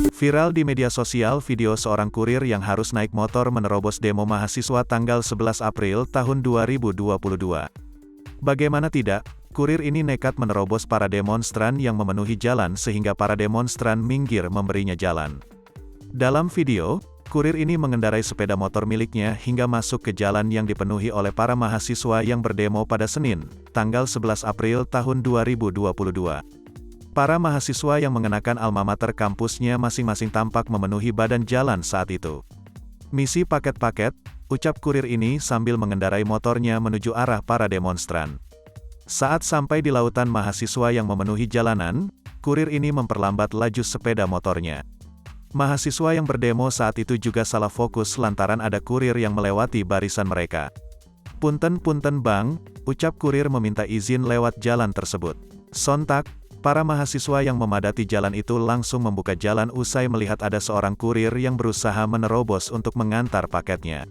Viral di media sosial video seorang kurir yang harus naik motor menerobos demo mahasiswa tanggal 11 April tahun 2022. Bagaimana tidak, kurir ini nekat menerobos para demonstran yang memenuhi jalan sehingga para demonstran minggir memberinya jalan. Dalam video, kurir ini mengendarai sepeda motor miliknya hingga masuk ke jalan yang dipenuhi oleh para mahasiswa yang berdemo pada Senin, tanggal 11 April tahun 2022. Para mahasiswa yang mengenakan alma mater kampusnya masing-masing tampak memenuhi badan jalan saat itu. "Misi paket-paket," ucap kurir ini sambil mengendarai motornya menuju arah para demonstran. Saat sampai di lautan mahasiswa yang memenuhi jalanan, kurir ini memperlambat laju sepeda motornya. Mahasiswa yang berdemo saat itu juga salah fokus lantaran ada kurir yang melewati barisan mereka. "Punten-punten bang," ucap kurir meminta izin lewat jalan tersebut. Sontak, para mahasiswa yang memadati jalan itu langsung membuka jalan usai melihat ada seorang kurir yang berusaha menerobos untuk mengantar paketnya.